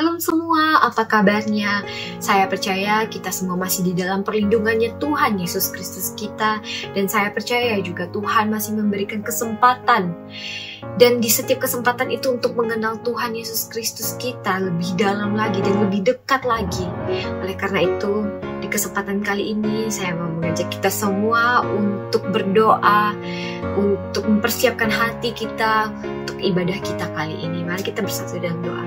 Shalom semua, apa kabarnya? Saya percaya kita semua masih di dalam perlindungannya Tuhan Yesus Kristus kita. Dan saya percaya juga Tuhan masih memberikan kesempatan. Dan di setiap kesempatan itu untuk mengenal Tuhan Yesus Kristus kita lebih dalam lagi dan lebih dekat lagi. Oleh karena itu, di kesempatan kali ini saya mau mengajak kita semua untuk berdoa, untuk mempersiapkan hati kita untuk ibadah kita kali ini. Mari kita bersatu dalam doa.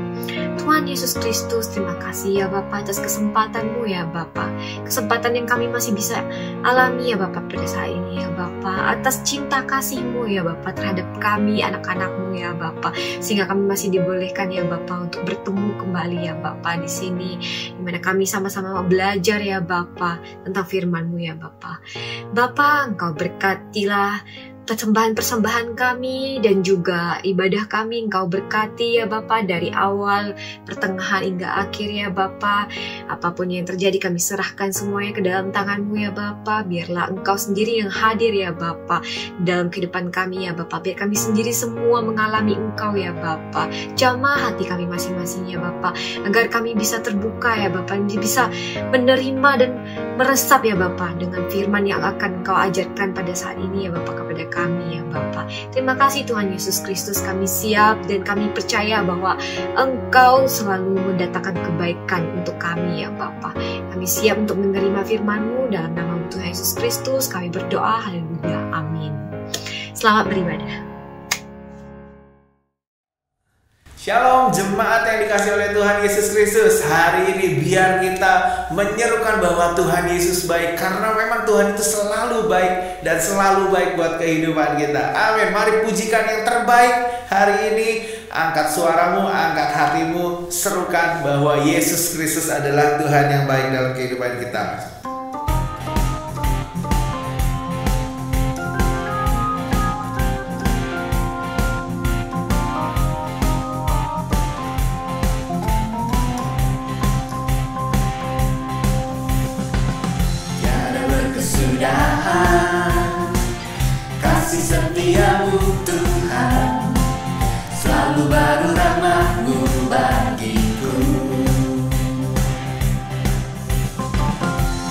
Tuhan Yesus Kristus, terima kasih ya Bapa atas kesempatan-Mu ya Bapa. Kesempatan yang kami masih bisa alami ya Bapa pada saat ini ya Bapa. Atas cinta kasih-Mu ya Bapa terhadap kami anak-anak-Mu ya Bapa. Sehingga kami masih dibolehkan ya Bapa untuk bertemu kembali ya Bapa di sini. Dimana kami sama-sama belajar ya Bapa tentang firman-Mu ya Bapa. Bapa, Engkau berkatilah persembahan-persembahan kami dan juga ibadah kami. Engkau berkati ya Bapa dari awal, pertengahan hingga akhir ya Bapa. Apapun yang terjadi kami serahkan semuanya ke dalam tangan-Mu ya Bapa. Biarlah Engkau sendiri yang hadir ya Bapa dalam kehidupan kami ya Bapa. Biar kami sendiri semua mengalami Engkau ya Bapa. Jamah hati kami masing-masing ya Bapa, agar kami bisa terbuka ya Bapa, bisa menerima dan meresap ya Bapa dengan firman yang akan Engkau ajarkan pada saat ini ya Bapa kepada kami ya Bapa. Terima kasih Tuhan Yesus Kristus, kami siap dan kami percaya bahwa Engkau selalu mendatangkan kebaikan untuk kami ya Bapa. Kami siap untuk menerima firman-Mu dalam nama Tuhan Yesus Kristus. Kami berdoa, haleluya, amin. Selamat beribadah. Shalom jemaat yang dikasih oleh Tuhan Yesus Kristus. Hari ini biar kita menyerukan bahwa Tuhan Yesus baik, karena memang Tuhan itu selalu baik dan selalu baik buat kehidupan kita. Amin. Mari pujikan yang terbaik hari ini. Angkat suaramu, angkat hatimu, serukan bahwa Yesus Kristus adalah Tuhan yang baik dalam kehidupan kita. Kasih setiamu Tuhan, selalu baru rahmat-Mu bagiku.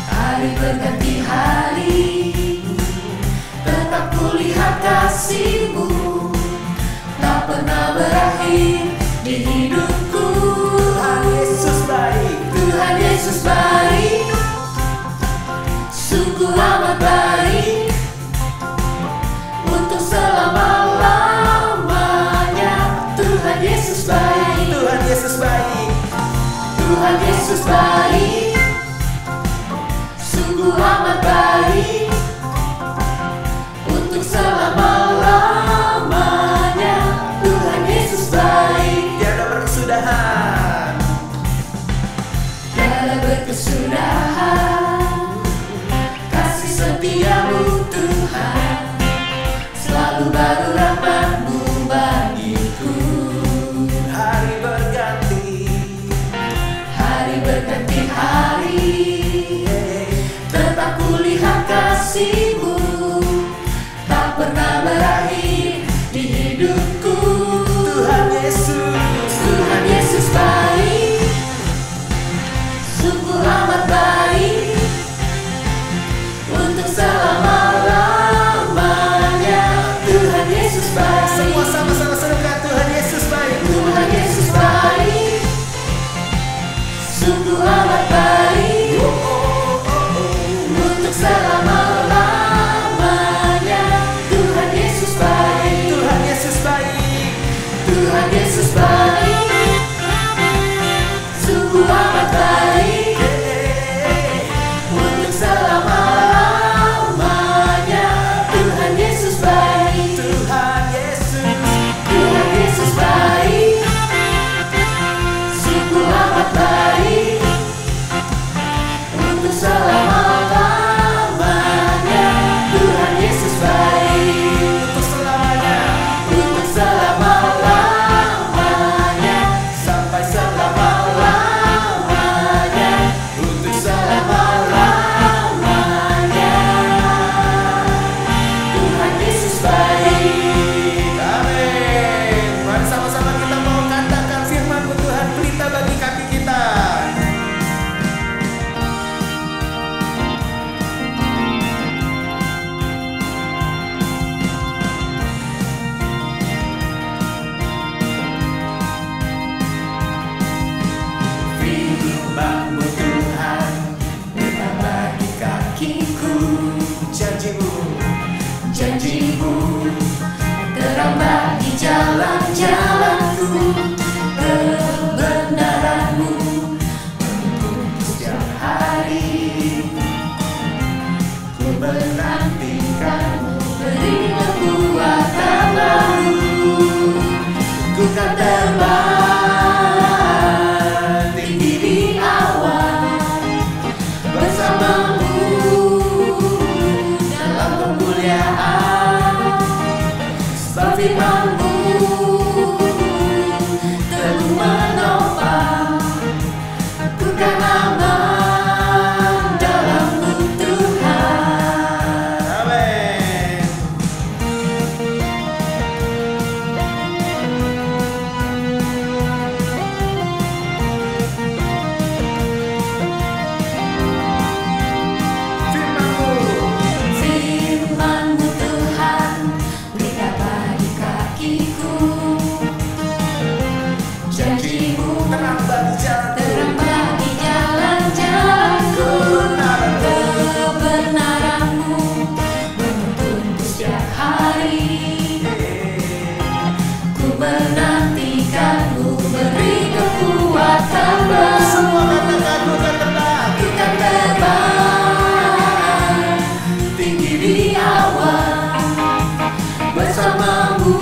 Hari berganti hari, tetap kulihat kasih-Mu, tak pernah berakhir di hidupku. Tuhan Yesus baik, Tuhan Yesus baik, sungguh amat baik, untuk selama-lamanya. Tuhan Yesus baik, Tuhan Yesus baik, Tuhan Yesus baik, sungguh amat baik, untuk selama-lamanya. Tuhan Yesus baik, tiada berkesudahan, tiada berkesudahan. Setiamu Tuhan, selalu baru rahmat-Mu bagiku. hari berganti hari, tetap kulihat kasih-Mu, tak pernah berakhir di hidupku. Tuhan Yesus baik, sungguh amat baik, untuk selama-lamanya. Tuhan Yesus baik. Semua sama-sama serukan Tuhan Yesus baik. Tuhan Yesus baik, sungguh amat baik, untuk selama-lamanya. Tuhan Yesus baik, Tuhan Yesus baik, Tuhan Yesus baik, sungguh amat baik, untuk selama-lamanya. Tuhan Yesus baik, Tuhan Yesus, Tuhan Yesus baik, sungguh amat baik, untuk selama-lamanya. Tuhan Yesus baik, untuk selamanya, untuk selama-lamanya. terbang tinggi di awan bersamamu dalam kemuliaan. Sebab firman-Mu teguh menopang, ku kan aman dalam-Mu Tuhan. Amin. Firman-Mu Tuhan, berita bagi kakiku. Janji-Mu Terang bagi jalan terang bagi jalan-jalanku. Kebenaran-Mu menuntunku setiap hari. Ku menantikan-Mu, beri kekuatan baru. semua katakan ku kan terbang. Ku kan terbang tinggi di awan bersamamu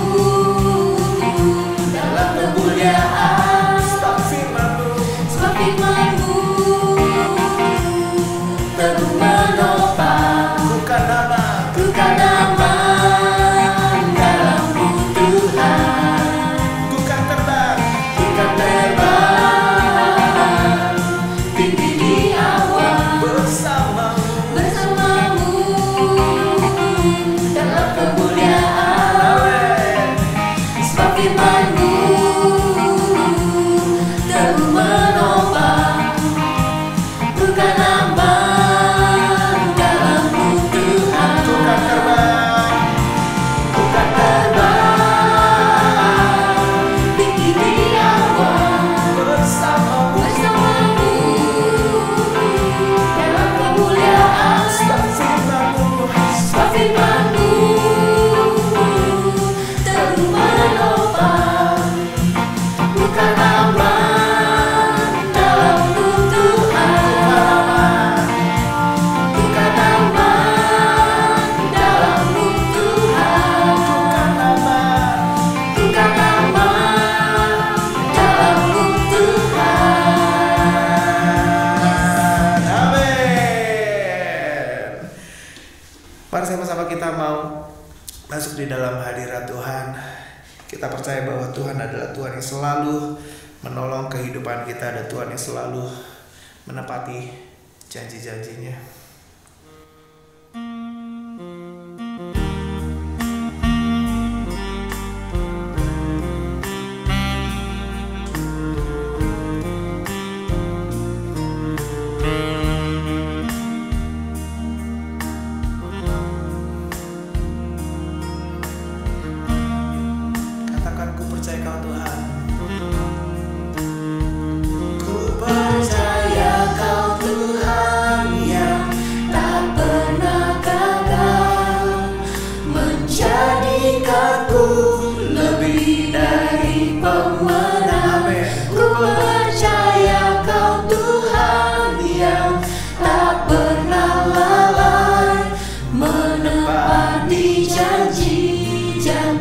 dalam kemuliaan. Sebab firman-Mu Sebab firman-Mu teguh menopang, ku kan aman. ku kan aman dalam-Mu Tuhan. Ku kan terbang. Ku kan terbang tinggi di awan Bersamamu bersamamu dalam kemuliaan. Amin. Sebab firman-Mu teguh menopang, ku kan aman dalam-Mu Tuhan. Ku kan terbang. Ku kan terbang tinggi di awan Bersamamu bersamamu dalam kemuliaan. Sebab firman-Mu Sebab firman-Mu teguh menopang, ku kan aman dalam-Mu Tuhan. Ku kan aman dalam-Mu Tuhan. Ku kan aman dalam-Mu Tuhan. Amin. Mari sama-sama kita mau masuk di dalam hadirat Tuhan. Kita percaya bahwa Tuhan adalah Tuhan yang selalu menolong kehidupan kita, dan Tuhan yang selalu menepati janji-janjinya. Katakan ku percaya Kau Tuhan. Ku percaya Kau Tuhan yang tak pernah gagal, menjadikanku lebih dari pemenang. Ku percaya Kau Tuhan yang tak pernah lalai, menepati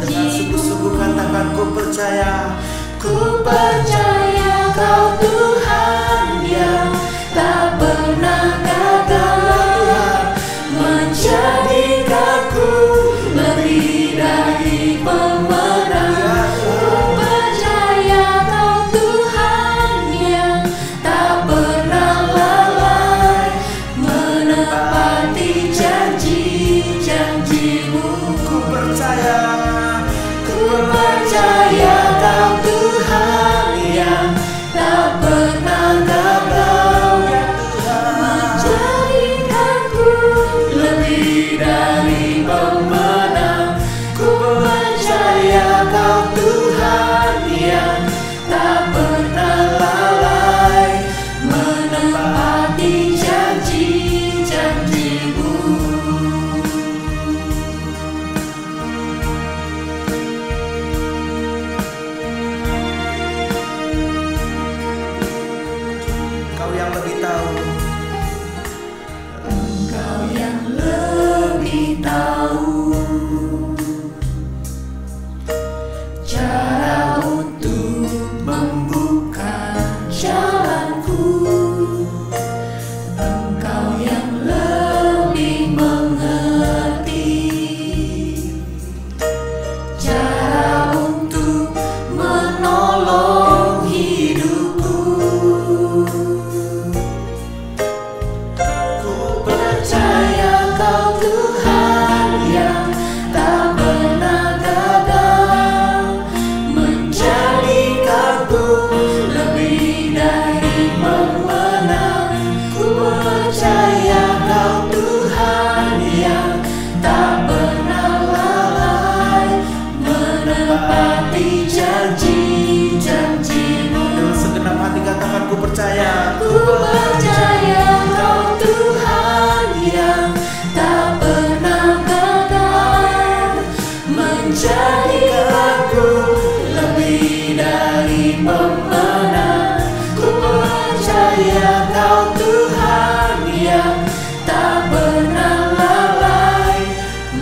Dengan sungguh-sungguh janji-janji-Mu. katakan ku percaya. Ku percaya Kau Tuhan yang tak pernah gagal, menjadikanku lebih dari pemenang. Ku percaya Kau Tuhan yang tak pernah lalai, menepati janji-janji-Mu. Ku percaya. Ku percaya Kau Tuhan pemenang. Ku percaya Kau Tuhan yang tak pernah lalai,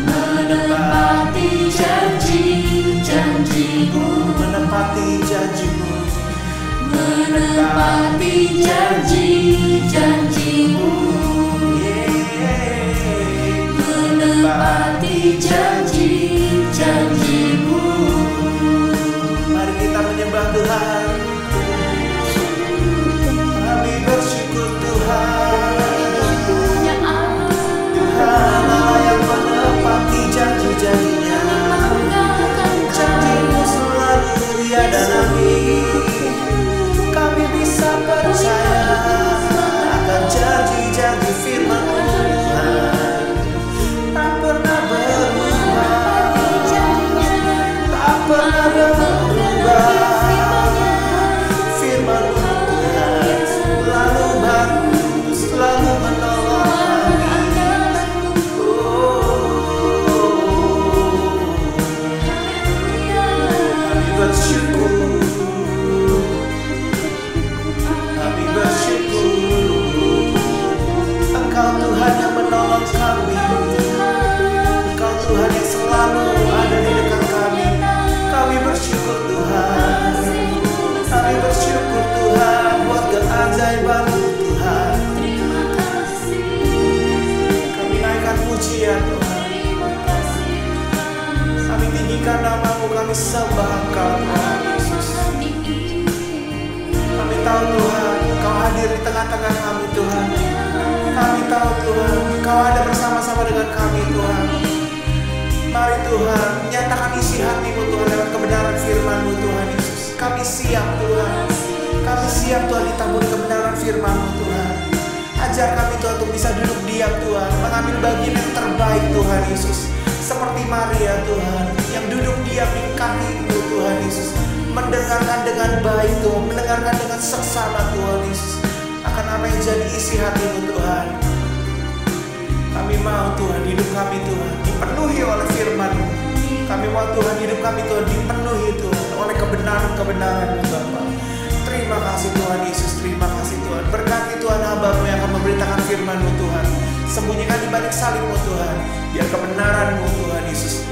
menepati janji-janji-Mu, menepati janji-Mu, menepati janji-janji-Mu, menepati janji-janji-Mu. Mari kita menyembah Tuhan. Kami bersyukur Tuhan. Tuhan Allah yang menepati janji-janji-Nya. Janji-Mu selalu ya dan amin. Kami bisa percaya akan janji-janji firman-Mu Tuhan. Tak pernah berubah, tak pernah berubah. Firman-Mu Tuhan selalu baru, selalu menolong kami. Kami bersyukur, kami bersyukur. Engkau Tuhan yang menolong kami. Engkau Tuhan yang selalu ada di dekat kami. Kami bersyukur Tuhan. Kami bersyukur Tuhan buat keajaiban-Mu Tuhan. Kami naikkan pujian Tuhan. Kami tinggikan nama-Mu, kami sembah Engkau Tuhan Yesus. Kami tahu Tuhan, Engkau hadir di tengah-tengah kami Tuhan. Kami tahu Tuhan, Engkau ada bersama-sama dengan kami Tuhan. Mari Tuhan, nyatakan isi hati-Mu Tuhan lewat kebenaran firman-Mu Tuhan Yesus. Kami siap Tuhan. Kami siap Tuhan ditaburi kebenaran firman-Mu Tuhan. Ajar kami Tuhan untuk bisa duduk diam Tuhan, mengambil bagian yang terbaik Tuhan Yesus. Seperti Maria Tuhan, yang duduk diam di kaki-Mu Tuhan Yesus. Mendengarkan dengan baik Tuhan, mendengarkan dengan seksama Tuhan Yesus. Akan apa yang jadi isi hati-Mu Tuhan. Kami mau Tuhan, hidup kami Tuhan dipenuhi oleh firman-Mu. Kami mau Tuhan, hidup kami Tuhan dipenuhi Tuhan oleh kebenaran-kebenaran-Mu Bapa. Terima kasih Tuhan Yesus, terima kasih Tuhan. Berkati Tuhan hamba-Mu yang akan memberitakan firman-Mu Tuhan. Sembunyikan di balik salib-Mu Tuhan, biar kebenaran-Mu Tuhan Yesus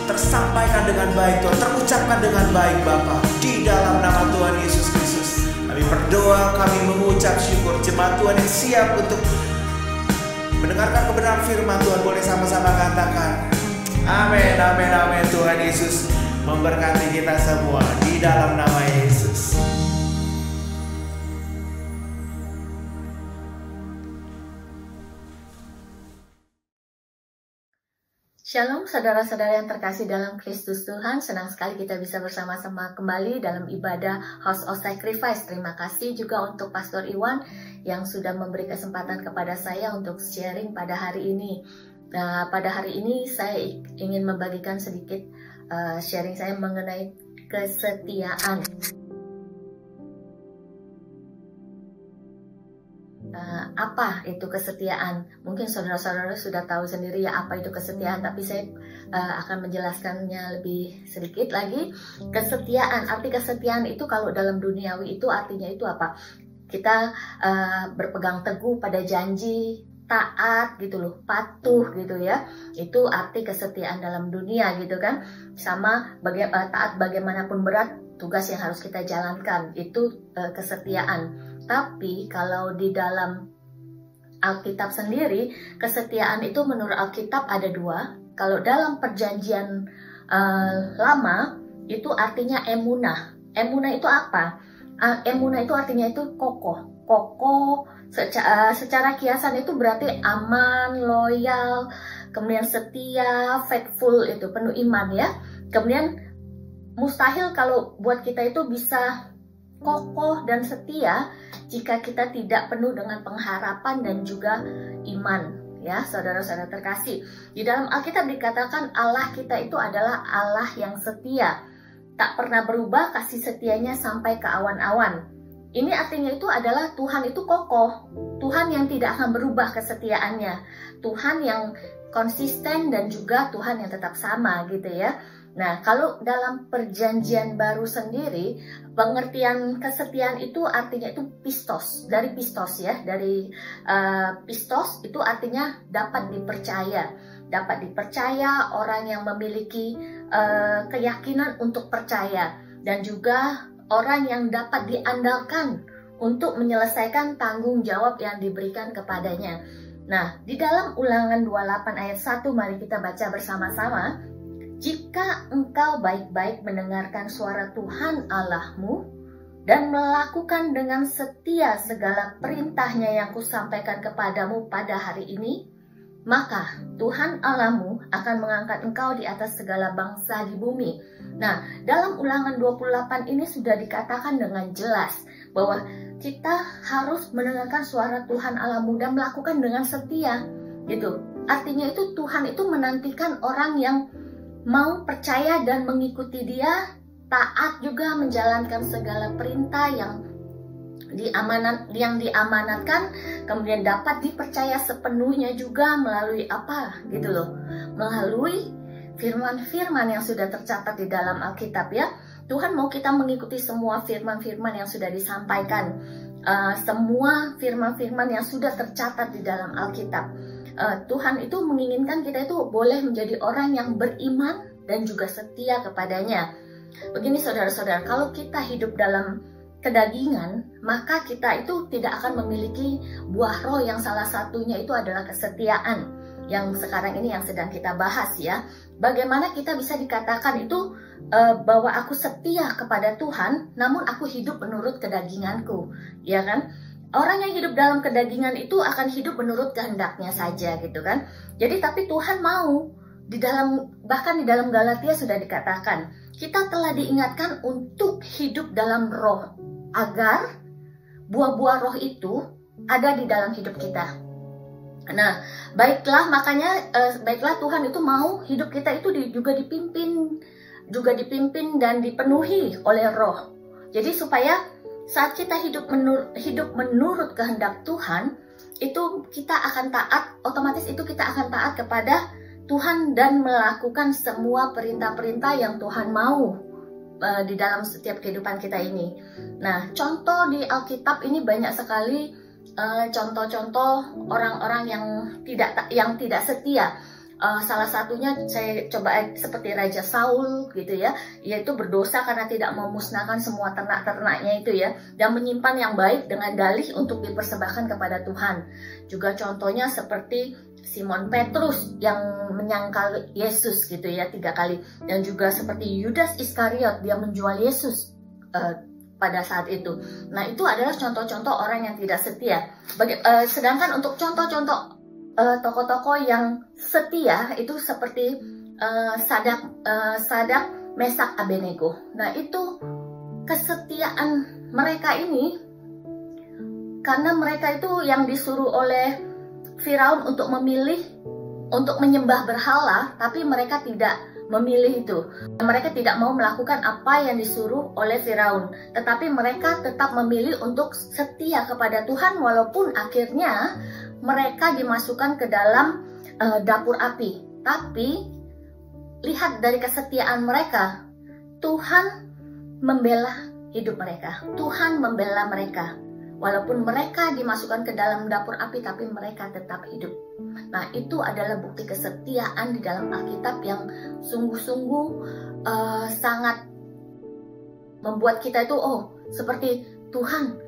tersampaikan dengan baik Tuhan, terucapkan dengan baik Bapa. Di dalam nama Tuhan Yesus Kristus kami berdoa, kami mengucap syukur. Jemaat Tuhan yang siap untuk mendengarkan kebenaran firman Tuhan boleh sama-sama katakan amin, amin, amin. Tuhan Yesus memberkati kita semua di dalam nama Yesus. Shalom saudara-saudara yang terkasih dalam Kristus Tuhan. Senang sekali kita bisa bersama-sama kembali dalam ibadah House of Sacrifice. Terima kasih juga untuk Pastor Iwan yang sudah memberi kesempatan kepada saya untuk sharing pada hari ini. Nah, pada hari ini saya ingin membagikan sedikit sharing saya mengenai kesetiaan. Apa itu kesetiaan? Mungkin saudara-saudara sudah tahu sendiri ya apa itu kesetiaan, tapi saya akan menjelaskannya lebih sedikit lagi. Kesetiaan, arti kesetiaan itu kalau dalam duniawi itu artinya itu apa? Kita berpegang teguh pada janji, taat gitu loh, patuh gitu ya. Itu arti kesetiaan dalam dunia gitu kan. Sama taat bagaimanapun berat tugas yang harus kita jalankan, itu kesetiaan. Tapi kalau di dalam Alkitab sendiri, kesetiaan itu menurut Alkitab ada dua. Kalau dalam perjanjian lama, itu artinya emunah. Emunah itu apa? Emunah itu artinya itu kokoh. Kokoh, secara kiasan itu berarti aman, loyal, kemudian setia, faithful, itu penuh iman ya. Kemudian mustahil kalau buat kita itu bisa kokoh dan setia jika kita tidak penuh dengan pengharapan dan juga iman ya saudara-saudara terkasih. Di dalam Alkitab dikatakan Allah kita itu adalah Allah yang setia, tak pernah berubah kasih setianya sampai ke awan-awan. Ini artinya itu adalah Tuhan itu kokoh, Tuhan yang tidak akan berubah kesetiaannya, Tuhan yang konsisten dan juga Tuhan yang tetap sama gitu ya. Nah, kalau dalam perjanjian baru sendiri, pengertian kesetiaan itu artinya itu pistos, dari pistos ya, dari pistos itu artinya dapat dipercaya orang yang memiliki keyakinan untuk percaya, dan juga orang yang dapat diandalkan untuk menyelesaikan tanggung jawab yang diberikan kepadanya. Nah, di dalam Ulangan 28 ayat 1, mari kita baca bersama-sama. Jika engkau baik-baik mendengarkan suara Tuhan Allahmu dan melakukan dengan setia segala perintahnya yang kusampaikan kepadamu pada hari ini, maka Tuhan Allahmu akan mengangkat engkau di atas segala bangsa di bumi. Nah, dalam Ulangan 28 ini sudah dikatakan dengan jelas bahwa kita harus mendengarkan suara Tuhan Allahmu dan melakukan dengan setia, gitu. Artinya itu Tuhan itu menantikan orang yang mau percaya dan mengikuti Dia, taat juga menjalankan segala perintah yang diamanatkan, kemudian dapat dipercaya sepenuhnya juga melalui apa gitu loh, melalui firman-firman yang sudah tercatat di dalam Alkitab ya. Tuhan mau kita mengikuti semua firman-firman yang sudah disampaikan, semua firman-firman yang sudah tercatat di dalam Alkitab. Tuhan itu menginginkan kita itu boleh menjadi orang yang beriman dan juga setia kepadanya. Begini saudara-saudara, kalau kita hidup dalam kedagingan, maka kita itu tidak akan memiliki buah roh yang salah satunya itu adalah kesetiaan. Yang sekarang ini yang sedang kita bahas ya. Bagaimana kita bisa dikatakan itu bahwa aku setia kepada Tuhan, namun aku hidup menurut kedaginganku, ya kan? Orang yang hidup dalam kedagingan itu akan hidup menurut kehendaknya saja gitu kan. Jadi tapi Tuhan mau bahkan di dalam Galatia sudah dikatakan, kita telah diingatkan untuk hidup dalam roh agar buah-buah roh itu ada di dalam hidup kita. Nah, baiklah makanya baiklah Tuhan itu mau hidup kita itu juga dipimpin dan dipenuhi oleh roh. Jadi supaya saat kita hidup menurut kehendak Tuhan, itu kita akan taat, otomatis itu kita akan taat kepada Tuhan dan melakukan semua perintah-perintah yang Tuhan mau di dalam setiap kehidupan kita ini. Nah, contoh di Alkitab ini banyak sekali contoh-contoh orang-orang yang tidak setia. Salah satunya saya coba seperti Raja Saul gitu ya, yaitu berdosa karena tidak memusnahkan semua ternak-ternaknya itu ya, dan menyimpan yang baik dengan dalih untuk dipersembahkan kepada Tuhan. Juga contohnya seperti Simon Petrus yang menyangkal Yesus gitu ya 3 kali, dan juga seperti Yudas Iskariot, dia menjual Yesus pada saat itu. Nah, itu adalah contoh-contoh orang yang tidak setia. Sedangkan untuk contoh-contoh tokoh-tokoh yang setia itu seperti Sadak, Mesak, Abednego. Nah, itu kesetiaan mereka ini karena mereka itu yang disuruh oleh Firaun untuk menyembah berhala, tapi mereka tidak memilih itu. Mereka tidak mau melakukan apa yang disuruh oleh Firaun, tetapi mereka tetap memilih untuk setia kepada Tuhan walaupun akhirnya mereka dimasukkan ke dalam dapur api. Tapi lihat dari kesetiaan mereka, Tuhan membela hidup mereka. Tuhan membela mereka. Walaupun mereka dimasukkan ke dalam dapur api, tapi mereka tetap hidup. Nah, itu adalah bukti kesetiaan di dalam Alkitab yang sungguh-sungguh sangat membuat kita itu, seperti Tuhan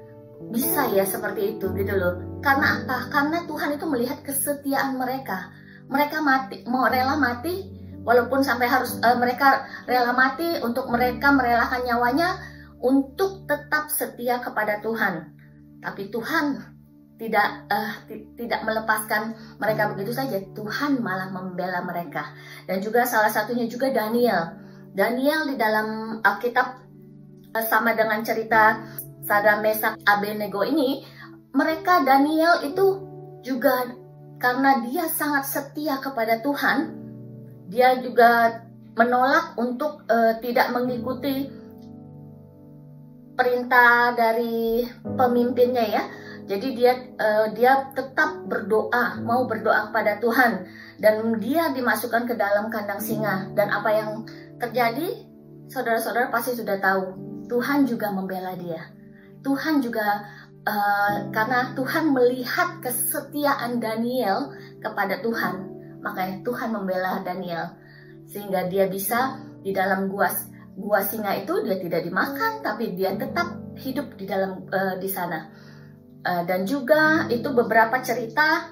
bisa ya seperti itu gitu loh. Karena apa? Karena Tuhan itu melihat kesetiaan mereka. Mereka rela mati, walaupun sampai harus mereka rela mati untuk mereka merelakan nyawanya untuk tetap setia kepada Tuhan. Tapi Tuhan tidak melepaskan mereka begitu saja. Tuhan malah membela mereka. Dan juga salah satunya juga Daniel. Daniel di dalam Alkitab sama dengan cerita Sadak, Mesak, Abednego ini, mereka Daniel itu juga karena dia sangat setia kepada Tuhan, dia juga menolak untuk tidak mengikuti perintah dari pemimpinnya ya. Jadi dia tetap mau berdoa kepada Tuhan, dan dia dimasukkan ke dalam kandang singa. Dan apa yang terjadi, saudara-saudara pasti sudah tahu, Tuhan juga membela dia. Tuhan juga, karena Tuhan melihat kesetiaan Daniel kepada Tuhan, makanya Tuhan membela Daniel. Sehingga dia bisa di dalam gua singa itu dia tidak dimakan, tapi dia tetap hidup di dalam di sana. Dan juga itu beberapa cerita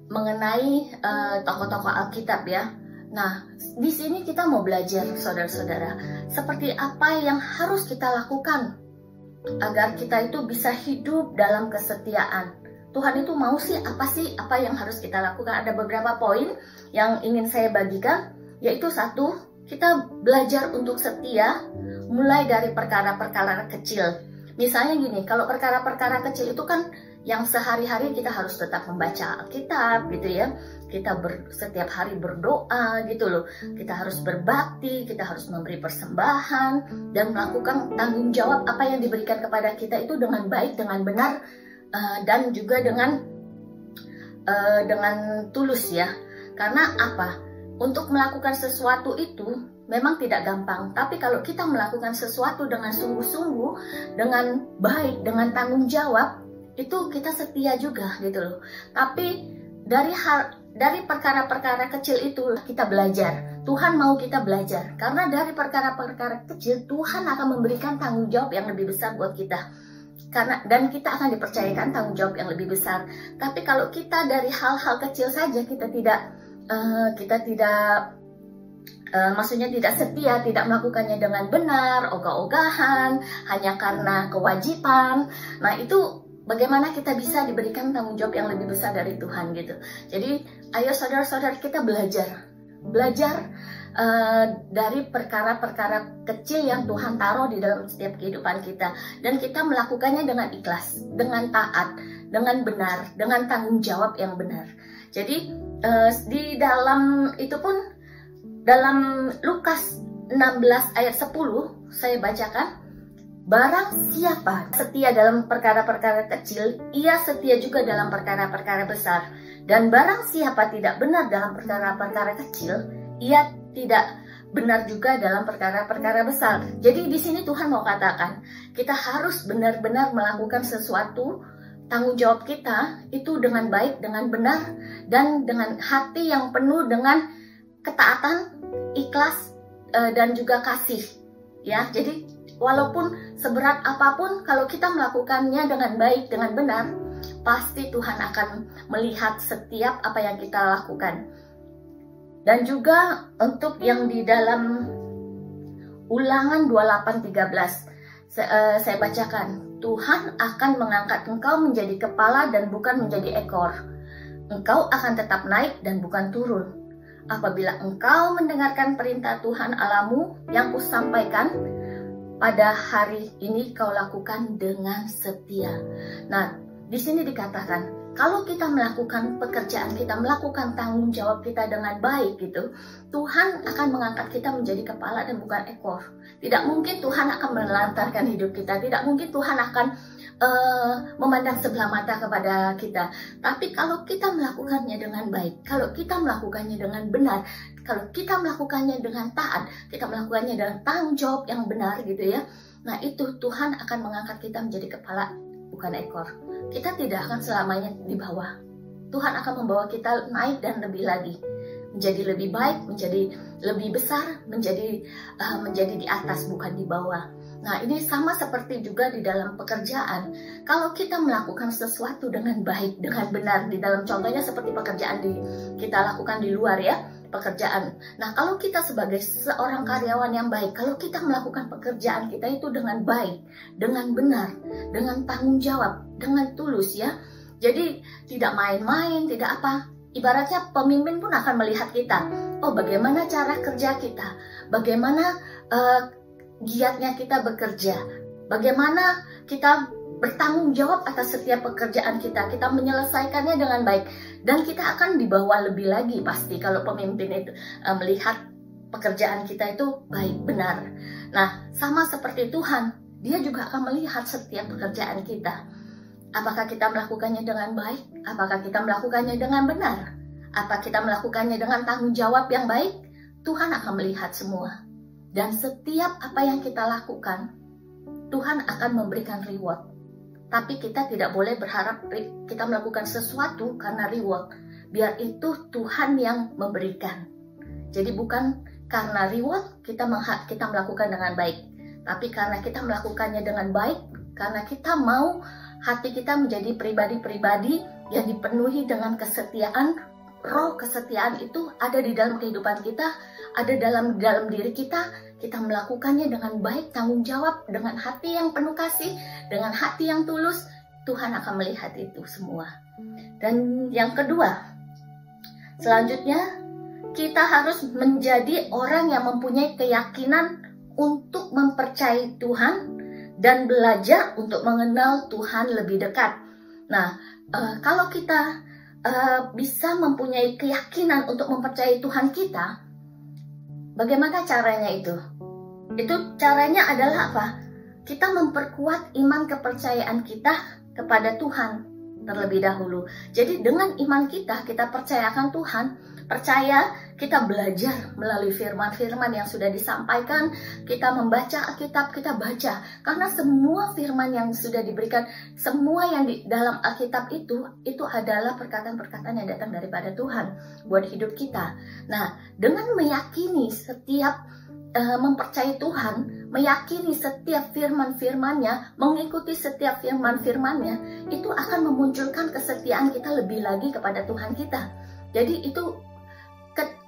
mengenai tokoh-tokoh Alkitab ya. Nah, di sini kita mau belajar saudara-saudara, seperti apa yang harus kita lakukan agar kita itu bisa hidup dalam kesetiaan. Tuhan itu mau sih apa yang harus kita lakukan. Ada beberapa poin yang ingin saya bagikan, yaitu satu, kita belajar untuk setia mulai dari perkara-perkara kecil. Misalnya gini, kalau perkara-perkara kecil itu kan yang sehari-hari kita harus tetap membaca Alkitab gitu ya. Kita setiap hari berdoa gitu loh. Kita harus berbakti, kita harus memberi persembahan dan melakukan tanggung jawab apa yang diberikan kepada kita itu dengan baik, dengan benar, dan juga dengan tulus ya. Karena apa? Untuk melakukan sesuatu itu memang tidak gampang, tapi kalau kita melakukan sesuatu dengan sungguh-sungguh, dengan baik, dengan tanggung jawab, itu kita setia juga gitu loh. Tapi dari perkara-perkara kecil itu kita belajar. Tuhan mau kita belajar, karena dari perkara-perkara kecil Tuhan akan memberikan tanggung jawab yang lebih besar buat kita. Dan kita akan dipercayakan tanggung jawab yang lebih besar. Tapi kalau kita dari hal-hal kecil saja kita tidak maksudnya tidak setia, tidak melakukannya dengan benar, ogah-ogahan, hanya karena kewajiban. Nah itu bagaimana kita bisa diberikan tanggung jawab yang lebih besar dari Tuhan gitu. Jadi ayo saudara-saudara kita belajar dari perkara-perkara kecil yang Tuhan taruh di dalam setiap kehidupan kita. Dan kita melakukannya dengan ikhlas, dengan taat, dengan benar, dengan tanggung jawab yang benar. Jadi di dalam itu pun, dalam Lukas 16 ayat 10 saya bacakan, barang siapa setia dalam perkara-perkara kecil, ia setia juga dalam perkara-perkara besar. Dan barang siapa tidak benar dalam perkara-perkara kecil, ia tidak benar juga dalam perkara-perkara besar. Jadi di sini Tuhan mau katakan, kita harus benar-benar melakukan sesuatu, tanggung jawab kita itu dengan baik, dengan benar, dan dengan hati yang penuh dengan ketaatan, ikhlas, dan juga kasih. Ya, jadi walaupun seberat apapun, kalau kita melakukannya dengan baik, dengan benar, pasti Tuhan akan melihat setiap apa yang kita lakukan. Dan juga untuk yang di dalam Ulangan 28:13, saya bacakan. Tuhan akan mengangkat engkau menjadi kepala dan bukan menjadi ekor. Engkau akan tetap naik dan bukan turun. Apabila engkau mendengarkan perintah Tuhan Allahmu yang kusampaikan pada hari ini, kau lakukan dengan setia. Nah, di sini dikatakan, kalau kita melakukan pekerjaan kita, melakukan tanggung jawab kita dengan baik gitu, Tuhan akan mengangkat kita menjadi kepala dan bukan ekor. Tidak mungkin Tuhan akan menelantarkan hidup kita. Tidak mungkin Tuhan akan memandang sebelah mata kepada kita. Tapi kalau kita melakukannya dengan baik, kalau kita melakukannya dengan benar, kalau kita melakukannya dengan taat, kita melakukannya dengan tanggung jawab yang benar gitu ya. Nah itu Tuhan akan mengangkat kita menjadi kepala, bukan ekor. Kita tidak akan selamanya di bawah. Tuhan akan membawa kita naik dan lebih lagi, menjadi lebih baik, menjadi lebih besar, menjadi di atas bukan di bawah. Nah ini sama seperti juga di dalam pekerjaan. Kalau kita melakukan sesuatu dengan baik, dengan benar, di dalam contohnya seperti pekerjaan kita lakukan di luar ya, pekerjaan. Nah kalau kita sebagai seorang karyawan yang baik, kalau kita melakukan pekerjaan kita itu dengan baik, dengan benar, dengan tanggung jawab, dengan tulus ya. Jadi tidak main-main, tidak apa. Ibaratnya pemimpin pun akan melihat kita. Oh bagaimana cara kerja kita, bagaimana giatnya kita bekerja, bagaimana kita bertanggung jawab atas setiap pekerjaan kita menyelesaikannya dengan baik, dan kita akan dibawa lebih lagi pasti kalau pemimpin itu melihat pekerjaan kita itu baik, benar. Nah sama seperti Tuhan, Dia juga akan melihat setiap pekerjaan kita. Apakah kita melakukannya dengan baik? Apakah kita melakukannya dengan benar? Apa kita melakukannya dengan tanggung jawab yang baik? Tuhan akan melihat semua. Dan setiap apa yang kita lakukan, Tuhan akan memberikan reward. Tapi kita tidak boleh berharap kita melakukan sesuatu karena reward. Biar itu Tuhan yang memberikan. Jadi bukan karena reward kita melakukan dengan baik. Tapi karena kita melakukannya dengan baik, karena kita mau hati kita menjadi pribadi-pribadi yang dipenuhi dengan kesetiaan. Roh kesetiaan itu ada di dalam kehidupan kita, ada dalam diri kita. Kita melakukannya dengan baik, tanggung jawab, dengan hati yang penuh kasih, dengan hati yang tulus. Tuhan akan melihat itu semua. Dan yang kedua, selanjutnya kita harus menjadi orang yang mempunyai keyakinan untuk mempercayai Tuhan dan belajar untuk mengenal Tuhan lebih dekat. Nah, kalau kita bisa mempunyai keyakinan untuk mempercayai Tuhan kita, bagaimana caranya itu? Itu caranya adalah apa? Kita memperkuat iman kepercayaan kita kepada Tuhan terlebih dahulu. Jadi dengan iman kita percayakan Tuhan. Percaya, kita belajar melalui firman-firman yang sudah disampaikan. Kita membaca Alkitab, kita baca. Karena semua firman yang sudah diberikan, semua yang di dalam Alkitab itu adalah perkataan-perkataan yang datang daripada Tuhan buat hidup kita. Nah, dengan meyakini setiap mempercayai Tuhan, meyakini setiap firman-firmannya, mengikuti setiap firman-firmannya, itu akan memunculkan kesetiaan kita lebih lagi kepada Tuhan kita. Jadi itu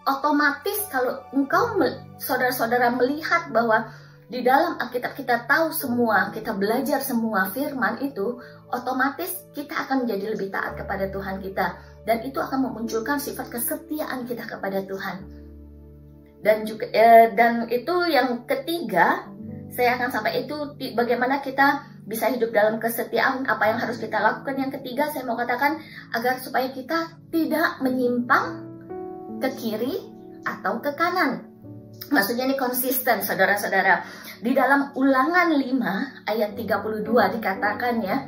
otomatis kalau engkau saudara-saudara melihat bahwa di dalam Alkitab kita tahu semua, kita belajar semua firman itu, otomatis kita akan menjadi lebih taat kepada Tuhan kita. Dan itu akan memunculkan sifat kesetiaan kita kepada Tuhan. Dan juga dan itu yang ketiga, saya akan sampai itu bagaimana kita bisa hidup dalam kesetiaan, apa yang harus kita lakukan. Yang ketiga saya mau katakan agar supaya kita tidak menyimpang ke kiri atau ke kanan. Maksudnya ini konsisten saudara-saudara. Di dalam Ulangan 5 ayat 32 dikatakan ya,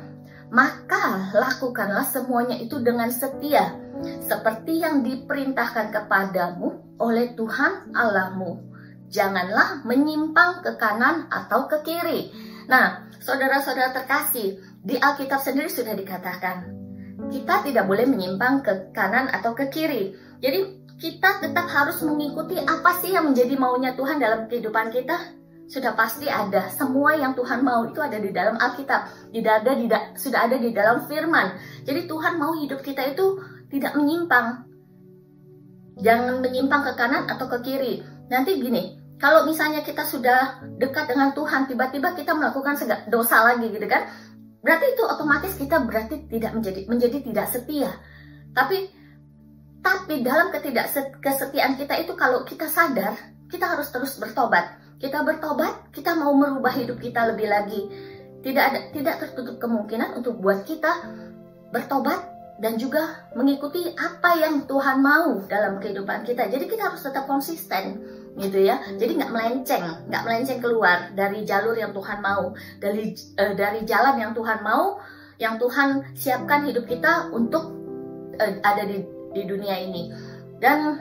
maka lakukanlah semuanya itu dengan setia, seperti yang diperintahkan kepadamu oleh Tuhan Allahmu. Janganlah menyimpang ke kanan atau ke kiri. Nah, saudara-saudara terkasih, di Alkitab sendiri sudah dikatakan, kita tidak boleh menyimpang ke kanan atau ke kiri. Jadi, kita tetap harus mengikuti apa sih yang menjadi maunya Tuhan dalam kehidupan kita. Sudah pasti ada. Semua yang Tuhan mau itu ada di dalam Alkitab. Sudah ada di dalam firman. Jadi Tuhan mau hidup kita itu tidak menyimpang. Jangan menyimpang ke kanan atau ke kiri. Nanti gini, kalau misalnya kita sudah dekat dengan Tuhan, tiba-tiba kita melakukan dosa lagi gitu kan. Berarti itu otomatis kita berarti tidak menjadi tidak setia. Tapi dalam kesetiaan kita itu kalau kita sadar, kita harus terus bertobat. Kita bertobat, kita mau merubah hidup kita lebih lagi. Tidak tertutup kemungkinan untuk buat kita bertobat dan juga mengikuti apa yang Tuhan mau dalam kehidupan kita. Jadi kita harus tetap konsisten, gitu ya. Jadi nggak melenceng keluar dari jalur yang Tuhan mau, dari jalan yang Tuhan mau, yang Tuhan siapkan hidup kita untuk ada di dunia ini. Dan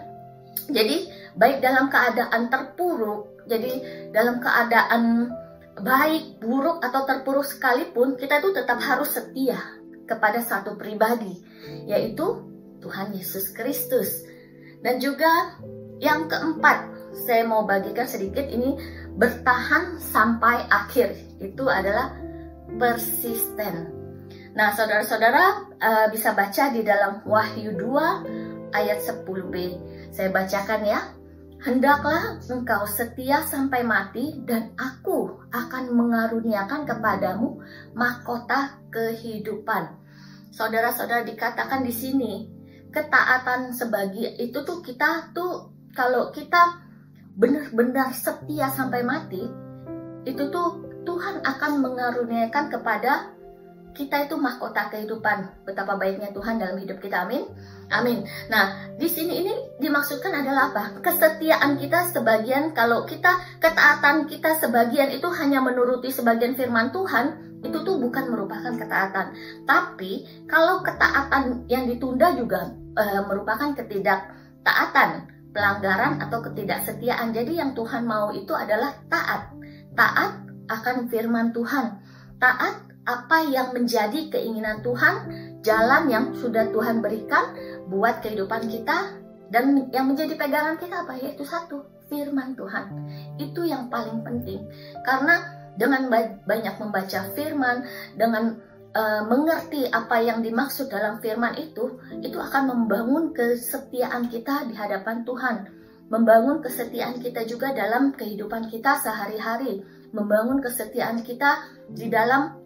jadi baik dalam keadaan terpuruk, jadi dalam keadaan baik, buruk atau terpuruk sekalipun, kita itu tetap harus setia kepada satu pribadi, yaitu Tuhan Yesus Kristus. Dan juga yang keempat, saya mau bagikan sedikit ini, bertahan sampai akhir. Itu adalah persisten. Nah, saudara-saudara bisa baca di dalam Wahyu 2 ayat 10b. Saya bacakan ya. Hendaklah engkau setia sampai mati, dan aku akan mengaruniakan kepadamu mahkota kehidupan. Saudara-saudara, dikatakan di sini, ketaatan sebagai itu tuh kita tuh kalau kita benar-benar setia sampai mati, itu tuh Tuhan akan mengaruniakan kepada kita itu mahkota kehidupan. Betapa baiknya Tuhan dalam hidup kita, amin. Amin. Nah, di sini ini dimaksudkan adalah apa? Kesetiaan kita sebagian, kalau ketaatan kita sebagian itu hanya menuruti sebagian firman Tuhan, itu tuh bukan merupakan ketaatan. Tapi kalau ketaatan yang ditunda juga merupakan ketidaktaatan. pelanggaran atau ketidaksetiaan. Jadi yang Tuhan mau itu adalah taat. Taat akan firman Tuhan. Taat apa yang menjadi keinginan Tuhan, jalan yang sudah Tuhan berikan buat kehidupan kita, dan yang menjadi pegangan kita apa? Yaitu satu, firman Tuhan. Itu yang paling penting. Karena dengan banyak membaca firman, dengan mengerti apa yang dimaksud dalam firman itu akan membangun kesetiaan kita di hadapan Tuhan, membangun kesetiaan kita juga dalam kehidupan kita sehari-hari, membangun kesetiaan kita di dalam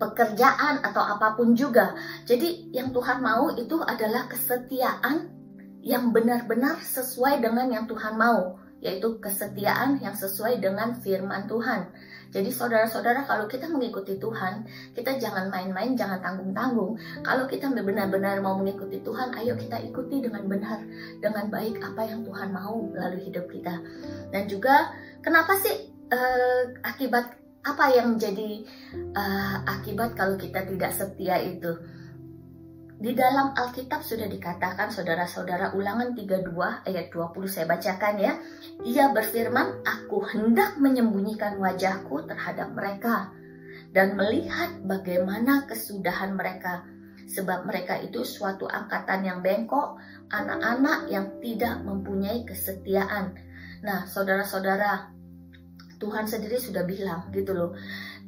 pekerjaan atau apapun juga. Jadi yang Tuhan mau itu adalah kesetiaan yang benar-benar sesuai dengan yang Tuhan mau, yaitu kesetiaan yang sesuai dengan firman Tuhan. Jadi saudara-saudara, kalau kita mengikuti Tuhan, kita jangan main-main, jangan tanggung-tanggung. Kalau kita benar-benar mau mengikuti Tuhan, ayo kita ikuti dengan benar, dengan baik apa yang Tuhan mau melalui hidup kita. Dan juga kenapa sih akibat apa yang menjadi akibat kalau kita tidak setia itu? Di dalam Alkitab sudah dikatakan, saudara-saudara, Ulangan 32 ayat 20 saya bacakan ya. Ia berfirman, aku hendak menyembunyikan wajahku terhadap mereka dan melihat bagaimana kesudahan mereka. Sebab mereka itu suatu angkatan yang bengkok, anak-anak yang tidak mempunyai kesetiaan. Nah, saudara-saudara, Tuhan sendiri sudah bilang gitu loh.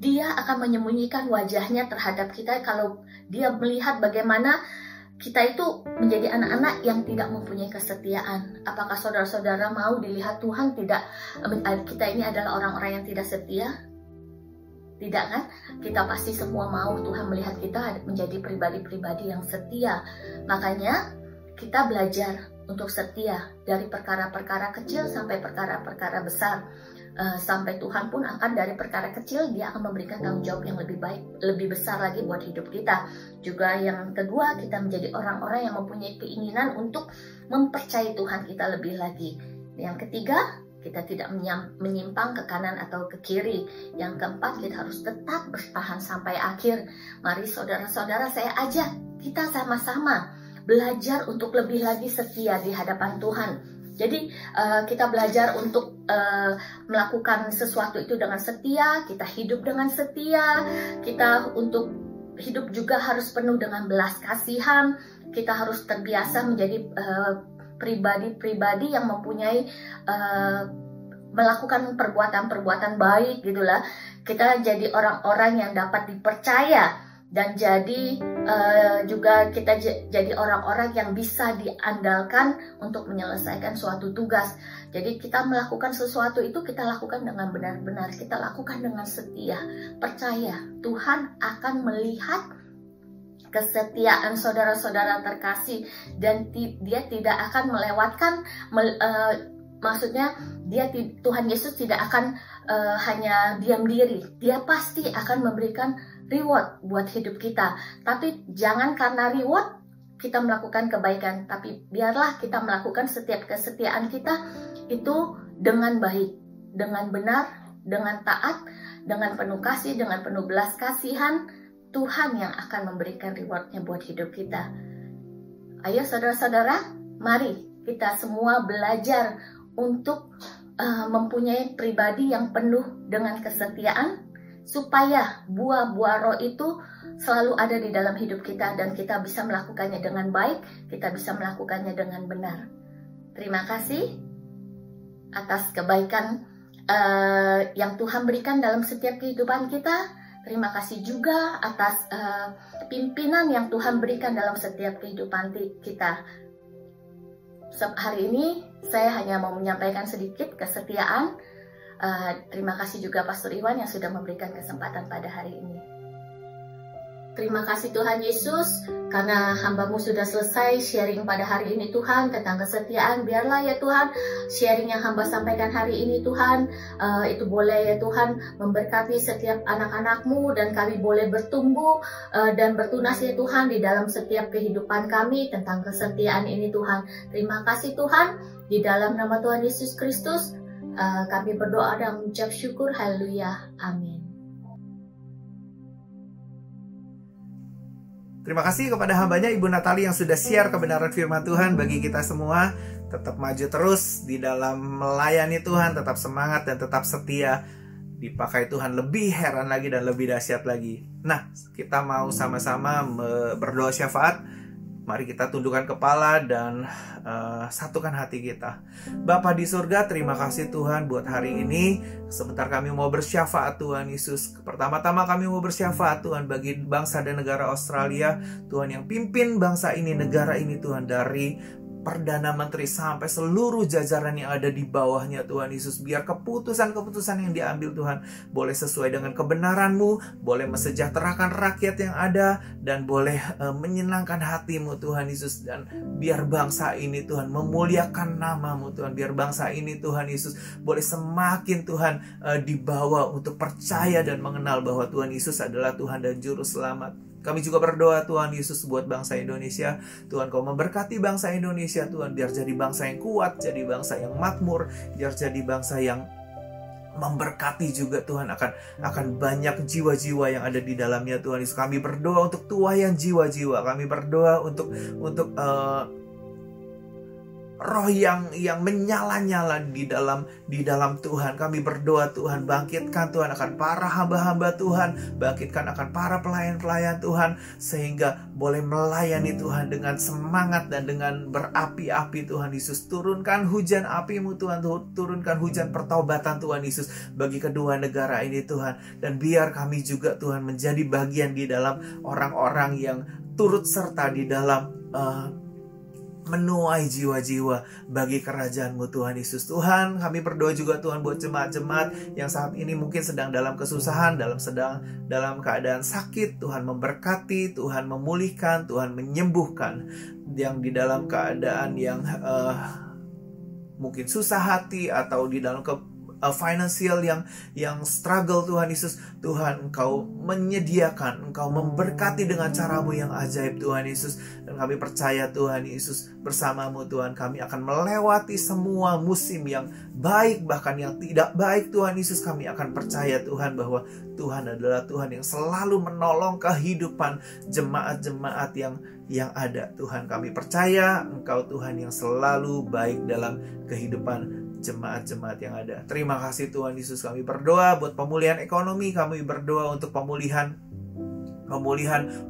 Dia akan menyembunyikan wajahnya terhadap kita kalau dia melihat bagaimana kita itu menjadi anak-anak yang tidak mempunyai kesetiaan. Apakah saudara-saudara mau dilihat Tuhan tidak, kita ini adalah orang-orang yang tidak setia? Tidak kan? Kita pasti semua mau Tuhan melihat kita menjadi pribadi-pribadi yang setia. Makanya kita belajar untuk setia dari perkara-perkara kecil sampai perkara-perkara besar. Sampai Tuhan pun akan dari perkara kecil dia akan memberikan tanggung jawab yang lebih baik, lebih besar lagi buat hidup kita. Juga yang kedua, kita menjadi orang-orang yang mempunyai keinginan untuk mempercayai Tuhan kita lebih lagi. Yang ketiga, kita tidak menyimpang ke kanan atau ke kiri. Yang keempat, kita harus tetap bertahan sampai akhir. Mari saudara-saudara, saya ajak kita sama-sama belajar untuk lebih lagi setia di hadapan Tuhan. Jadi kita belajar untuk melakukan sesuatu itu dengan setia, kita hidup dengan setia, kita untuk hidup juga harus penuh dengan belas kasihan, kita harus terbiasa menjadi pribadi-pribadi yang mempunyai melakukan perbuatan-perbuatan baik gitulah. Kita jadi orang-orang yang dapat dipercaya. Dan jadi juga kita jadi orang-orang yang bisa diandalkan untuk menyelesaikan suatu tugas. Jadi kita melakukan sesuatu itu kita lakukan dengan benar-benar, kita lakukan dengan setia. Percaya Tuhan akan melihat kesetiaan saudara-saudara terkasih dan dia tidak akan melewatkan. Maksudnya Tuhan Yesus tidak akan hanya diam diri. Dia pasti akan memberikan reward buat hidup kita. Tapi jangan karena reward kita melakukan kebaikan, tapi biarlah kita melakukan setiap kesetiaan kita itu dengan baik, dengan benar, dengan taat, dengan penuh kasih, dengan penuh belas kasihan. Tuhan yang akan memberikan rewardnya buat hidup kita. Ayo saudara-saudara, mari kita semua belajar untuk mempunyai pribadi yang penuh dengan kesetiaan, supaya buah-buah roh itu selalu ada di dalam hidup kita dan kita bisa melakukannya dengan baik, kita bisa melakukannya dengan benar. Terima kasih atas kebaikan yang Tuhan berikan dalam setiap kehidupan kita. Terima kasih juga atas pimpinan yang Tuhan berikan dalam setiap kehidupan kita. Hari ini saya hanya mau menyampaikan sedikit kesetiaan. Terima kasih juga Pastor Iwan yang sudah memberikan kesempatan pada hari ini. Terima kasih Tuhan Yesus, karena hamba-Mu sudah selesai sharing pada hari ini Tuhan tentang kesetiaan. Biarlah ya Tuhan, sharing yang hamba sampaikan hari ini Tuhan, itu boleh ya Tuhan memberkati setiap anak-anak-Mu, dan kami boleh bertumbuh dan bertunas ya Tuhan di dalam setiap kehidupan kami tentang kesetiaan ini Tuhan. Terima kasih Tuhan, di dalam nama Tuhan Yesus Kristus kami berdoa dan mengucap syukur. Haleluya. Amin. Terima kasih kepada hambanya Ibu Natali yang sudah share kebenaran firman Tuhan bagi kita semua. Tetap maju terus di dalam melayani Tuhan, tetap semangat dan tetap setia. Dipakai Tuhan lebih heran lagi dan lebih dahsyat lagi. Nah, kita mau sama-sama berdoa syafaat. Mari kita tundukkan kepala dan satukan hati kita. Bapa di surga, terima kasih Tuhan buat hari ini. Sebentar kami mau bersyafaat Tuhan Yesus. Pertama-tama kami mau bersyafaat Tuhan bagi bangsa dan negara Australia. Tuhan yang pimpin bangsa ini, negara ini Tuhan, dari Perdana Menteri sampai seluruh jajaran yang ada di bawahnya Tuhan Yesus. Biar keputusan-keputusan yang diambil Tuhan boleh sesuai dengan kebenaran-Mu, boleh mesejahterakan rakyat yang ada, dan boleh menyenangkan hati-Mu Tuhan Yesus. Dan biar bangsa ini Tuhan memuliakan nama-Mu Tuhan. Biar bangsa ini Tuhan Yesus boleh semakin Tuhan dibawa untuk percaya dan mengenal bahwa Tuhan Yesus adalah Tuhan dan Juru Selamat. Kami juga berdoa Tuhan Yesus buat bangsa Indonesia. Tuhan, Kau memberkati bangsa Indonesia Tuhan. Biar jadi bangsa yang kuat, jadi bangsa yang makmur, biar jadi bangsa yang memberkati juga Tuhan akan banyak jiwa-jiwa yang ada di dalamnya Tuhan Yesus. Kami berdoa untuk tuaian jiwa-jiwa. Kami berdoa untuk roh yang menyala-nyala di dalam Tuhan. Kami berdoa Tuhan, bangkitkan Tuhan akan para hamba-hamba Tuhan, bangkitkan akan para pelayan-pelayan Tuhan, sehingga boleh melayani Tuhan dengan semangat dan dengan berapi-api Tuhan Yesus. Turunkan hujan api-Mu Tuhan, turunkan hujan pertobatan Tuhan Yesus bagi kedua negara ini Tuhan. Dan biar kami juga Tuhan menjadi bagian di dalam orang-orang yang turut serta di dalam menuai jiwa-jiwa bagi kerajaan-Mu Tuhan Yesus. Tuhan, kami berdoa juga Tuhan buat jemaat-jemaat yang saat ini mungkin sedang dalam kesusahan, dalam keadaan sakit. Tuhan memberkati, Tuhan memulihkan, Tuhan menyembuhkan. Yang di dalam keadaan yang mungkin susah hati atau di dalam financial yang struggle Tuhan Yesus, Tuhan Engkau menyediakan, Engkau memberkati dengan cara-Mu yang ajaib Tuhan Yesus. Dan kami percaya Tuhan Yesus, bersama-Mu Tuhan kami akan melewati semua musim yang baik bahkan yang tidak baik Tuhan Yesus. Kami akan percaya Tuhan bahwa Tuhan adalah Tuhan yang selalu menolong kehidupan jemaat-jemaat yang ada. Tuhan, kami percaya Engkau Tuhan yang selalu baik dalam kehidupan jemaat-jemaat yang ada. Terima kasih Tuhan Yesus. Kami berdoa buat pemulihan ekonomi, kami berdoa untuk pemulihan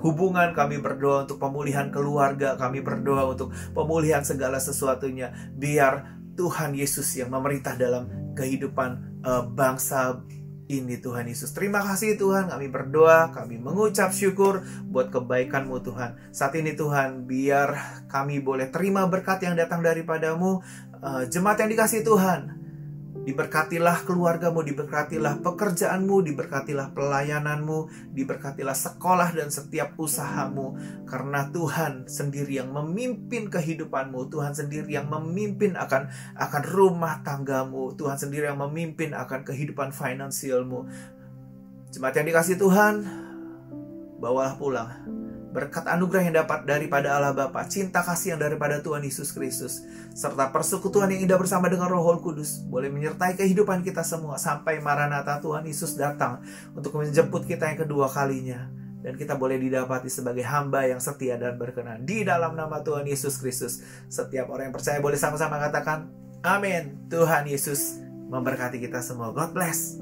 hubungan, kami berdoa untuk pemulihan keluarga, kami berdoa untuk pemulihan segala sesuatunya. Biar Tuhan Yesus yang memerintah dalam kehidupan bangsa ini Tuhan Yesus. Terima kasih Tuhan, kami berdoa, kami mengucap syukur buat kebaikan-Mu Tuhan. Saat ini Tuhan, biar kami boleh terima berkat yang datang daripada-Mu. Jemaat yang dikasihi Tuhan, diberkatilah keluarga-Mu, diberkatilah pekerjaan-Mu, diberkatilah pelayanan-Mu, diberkatilah sekolah dan setiap usaha-Mu. Karena Tuhan sendiri yang memimpin kehidupan-Mu, Tuhan sendiri yang memimpin akan rumah tangga-Mu, Tuhan sendiri yang memimpin akan kehidupan finansial-Mu. Jemaat yang dikasihi Tuhan, bawalah pulang berkat anugerah yang dapat daripada Allah Bapa, cinta kasih yang daripada Tuhan Yesus Kristus, serta persekutuan yang indah bersama dengan Roh Kudus boleh menyertai kehidupan kita semua sampai Maranatha Tuhan Yesus datang untuk menjemput kita yang kedua kalinya. Dan kita boleh didapati sebagai hamba yang setia dan berkenan di dalam nama Tuhan Yesus Kristus. Setiap orang yang percaya boleh sama-sama katakan amin. Tuhan Yesus memberkati kita semua. God bless.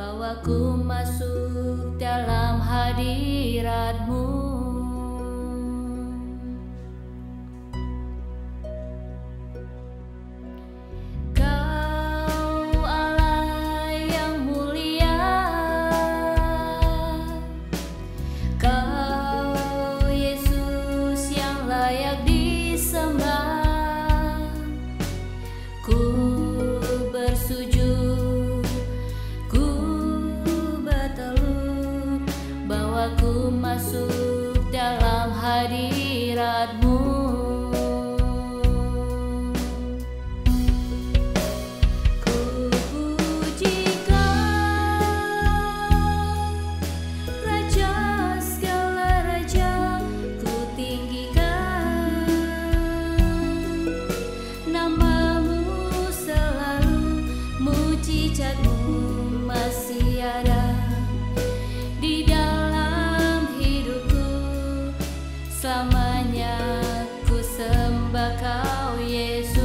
bahwa ku masuk dalam hadirat-Mu. Ku masuk dalam hadirat-Mu. Ku puji Kau, Raja segala raja, ku tinggikan nama-Mu selalu, mujizat-Mu masih ada di dalam hidupku. Selamanya ku sembah Kau Yesus.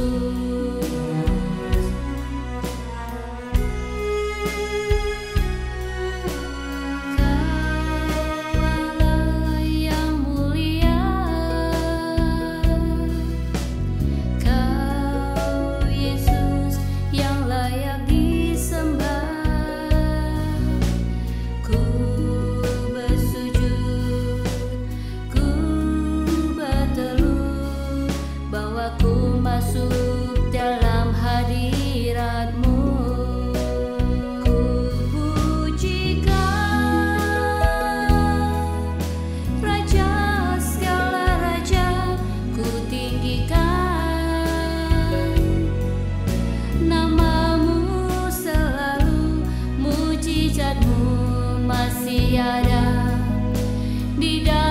Kau Allah yang mulia, Kau Yesus yang layak disembah. Ku bersujud, ku bertelut bahwa ku masuk dalam hadirat-Mu. Ku puji Kau, Raja segala raja, ku tinggikan nama-Mu selalu, mujizat-Mu masih ada di dalam